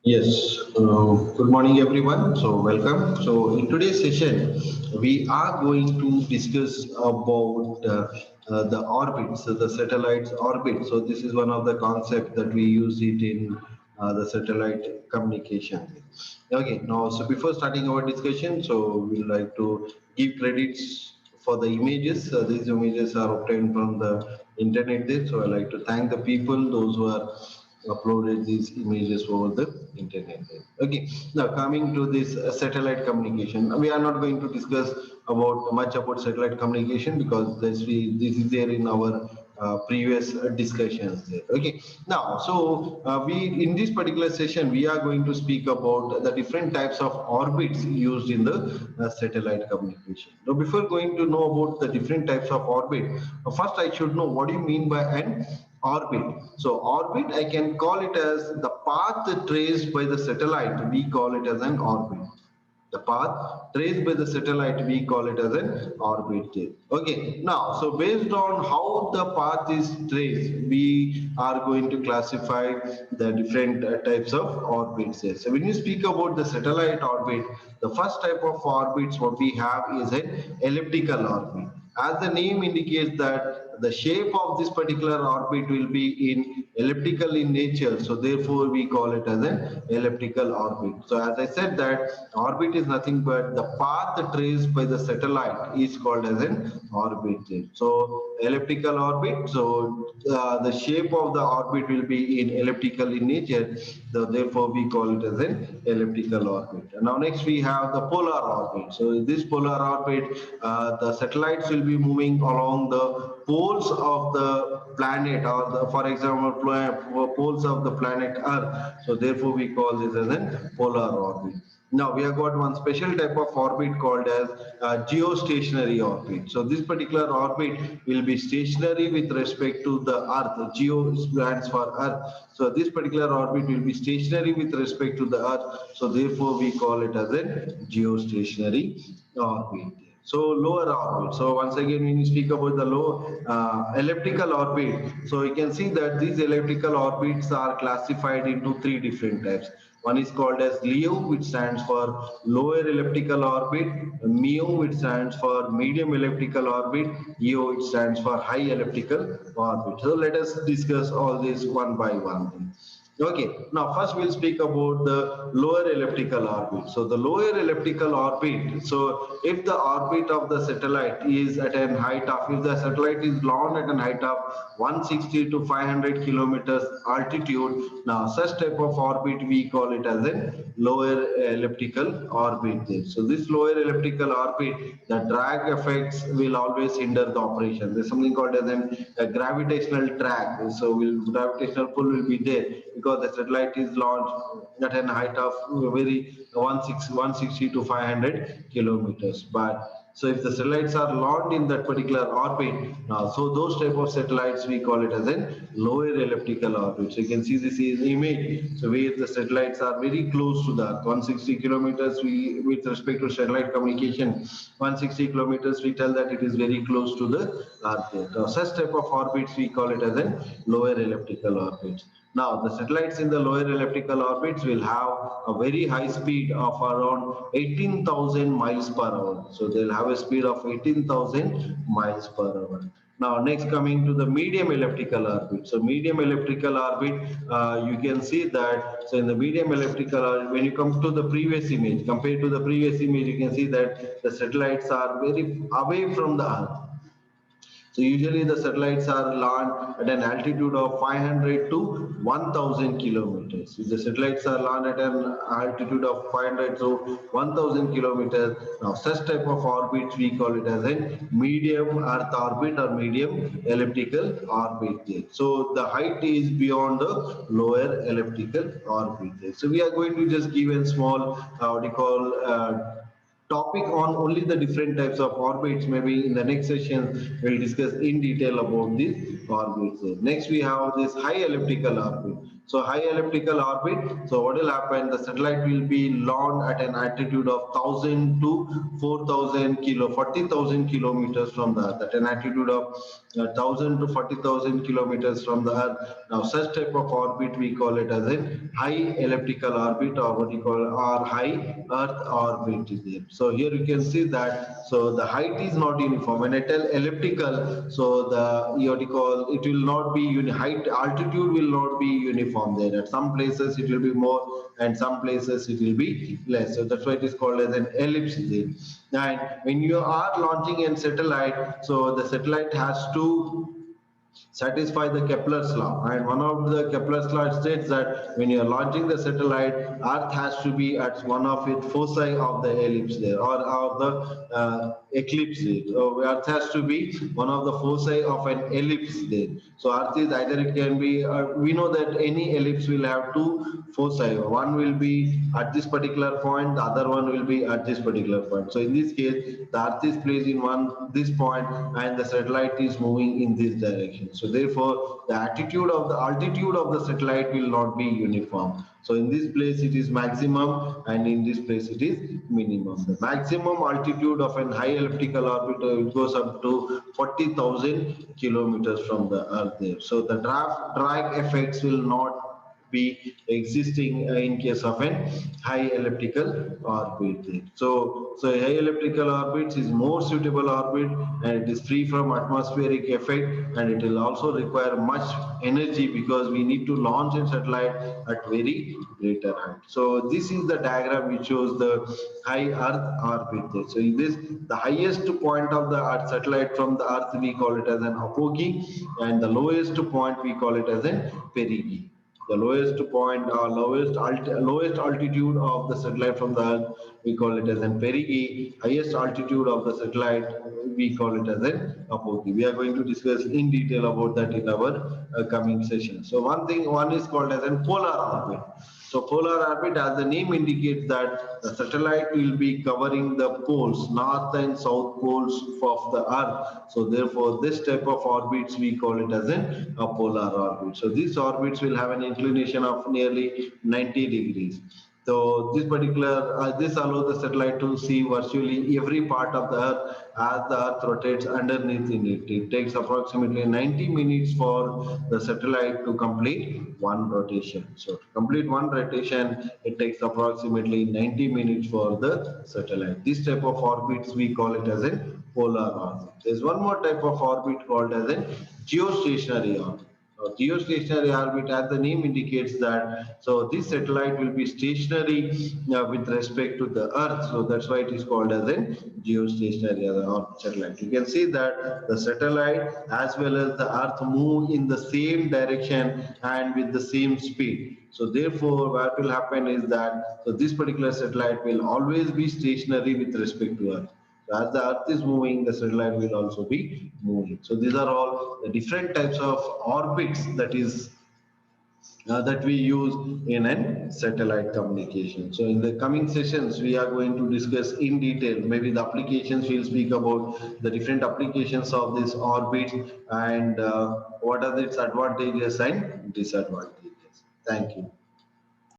Yes, good morning everyone. So welcome. So in today's session, we are going to discuss about the orbit, so the satellite's orbit. So this is one of the concepts that we use it in the satellite communication. Okay, now so before starting our discussion, so we like to give credits for the images. These images are obtained from the internet. There, so I like to thank the people, those who are uploaded these images over the internet. Okay, now coming to this satellite communication, we are not going to discuss about much about satellite communication because this is there in our previous discussions there. Okay, now so we in this particular session we are going to speak about the different types of orbits used in the satellite communication. Now before going to know about the different types of orbit, first I should know what do you mean by an orbit. So orbit, I can call it as the path traced by the satellite. We call it as an orbit. The path traced by the satellite, we call it as an orbit. Okay. Now, so based on how the path is traced, we are going to classify the different types of orbits. So when you speak about the satellite orbit, the first type of orbits what we have is an elliptical orbit. As the name indicates that the shape of this particular orbit will be in elliptical in nature, so therefore we call it as an elliptical orbit. So as I said that orbit is nothing but the path traced by the satellite is called as an orbit. So elliptical orbit, so the shape of the orbit will be in elliptical in nature, so therefore we call it as an elliptical orbit. And now next we have the polar orbit. So in this polar orbit, the satellites will be moving along the poles of the planet, or for example poles of the planet Earth. So therefore we call this as a polar orbit. Now we have got one special type of orbit called as geostationary orbit. So this particular orbit will be stationary with respect to the Earth. Geo stands for Earth. So this particular orbit will be stationary with respect to the Earth. So therefore we call it as a geostationary orbit. So lower orbit. So once again, when you speak about the low elliptical orbit, so you can see that these elliptical orbits are classified into three different types. One is called as LEO, which stands for lower elliptical orbit, MEO, which stands for medium elliptical orbit, EO, which stands for high elliptical orbit. So let us discuss all this one by one. Okay, now first we'll speak about the lower elliptical orbit. So the lower elliptical orbit, so if the orbit of the satellite is at a height of, if the satellite is launched at a height of 160 to 500 kilometers altitude, now such type of orbit we call it as a lower elliptical orbit. So this lower elliptical orbit, the drag effects will always hinder the operation. There's something called as a gravitational drag. So gravitational pull will be there because the satellite is launched at a height of very 160 to 500 kilometers. But so if the satellites are launched in that particular orbit, so those type of satellites we call it as a lower elliptical orbit. So you can see this is image. So where the satellites are very close to the Earth, 160 kilometers. We with respect to satellite communication, 160 kilometers we tell that it is very close to the Earth. Now, such type of orbits we call it as a lower elliptical orbit. Now, the satellites in the lower elliptical orbits will have a very high speed of around 18,000 miles per hour. So they'll have a speed of 18,000 miles per hour. Now, next coming to the medium elliptical orbit. So medium elliptical orbit, you can see that, so in the medium elliptical orbit, when you come to the previous image, compared to the previous image, you can see that the satellites are very away from the Earth. So usually the satellites are launched at an altitude of 500 to 1000 kilometers. If the satellites are launched at an altitude of 500 to 1000 kilometers, now such type of orbits we call it as a medium Earth orbit or medium elliptical orbit. So the height is beyond the lower elliptical orbit. So we are going to just give a small, what you call, topic on only the different types of orbits. Maybe in the next session we'll discuss in detail about these orbits. Next we have this high elliptical orbit. So high elliptical orbit. So what will happen? The satellite will be launched at an altitude of 1000 to 4000 40,000 kilometers from the Earth. At an altitude of 1000 to 40,000 kilometers from the Earth. Now such type of orbit we call it as a high elliptical orbit, or what you call or high Earth orbit is there. So here you can see that. So the height is not uniform. When I tell elliptical, so the what you call it will not be height altitude will not be uniform there. At some places it will be more, and some places it will be less. So that's why it is called as an ellipse there. And when you are launching a satellite, so the satellite has to satisfy the Kepler's law. And one of the Kepler's law states that when you are launching the satellite, Earth has to be at one of its foci of the ellipse there, or of the eclipse there. So Earth has to be one of the foci of an ellipse there. So Earth is either it can be, we know that any ellipse will have two foci. One will be at this particular point, the other one will be at this particular point. So in this case, the Earth is placed in this point, and the satellite is moving in this direction. So therefore, the altitude of the satellite will not be uniform. So in this place it is maximum, and in this place it is minimum. The maximum altitude of an high elliptical orbit it goes up to 40,000 kilometers from the Earth there. So the drag effects will not be existing in case of an high elliptical orbit. So high elliptical orbits is more suitable orbit, and it is free from atmospheric effect, and it will also require much energy because we need to launch a satellite at very greater height. So this is the diagram which shows the high Earth orbit. So in this, the highest point of the Earth satellite from the Earth we call it as an apogee, and the lowest point we call it as an perigee. The lowest point or lowest altitude of the satellite from the Earth we call it as an perigee. Highest altitude of the satellite we call it as an apogee. We are going to discuss in detail about that in our coming session. So one is called as an polar orbit. So polar orbit, as the name indicates, that the satellite will be covering the poles, north and south poles of the Earth. So therefore, this type of orbits we call it as a polar orbit. So these orbits will have an inclination of nearly 90 degrees. So this allows the satellite to see virtually every part of the Earth as the Earth rotates underneath in it. It takes approximately 90 minutes for the satellite to complete one rotation. So to complete one rotation, it takes approximately 90 minutes for the satellite. This type of orbits we call it as a polar orbit. There's one more type of orbit called as a geostationary orbit. Geostationary orbit, as the name indicates that, so this satellite will be stationary with respect to the Earth. So that's why it is called as a geostationary satellite. You can see that the satellite as well as the Earth move in the same direction and with the same speed. So therefore, what will happen is that this particular satellite will always be stationary with respect to Earth. So as the Earth is moving, the satellite will also be moving. So these are all the different types of orbits that we use in a satellite communication. So in the coming sessions, we are going to discuss in detail, maybe the applications, we'll speak about the different applications of this orbit, and what are its advantages and disadvantages. Thank you.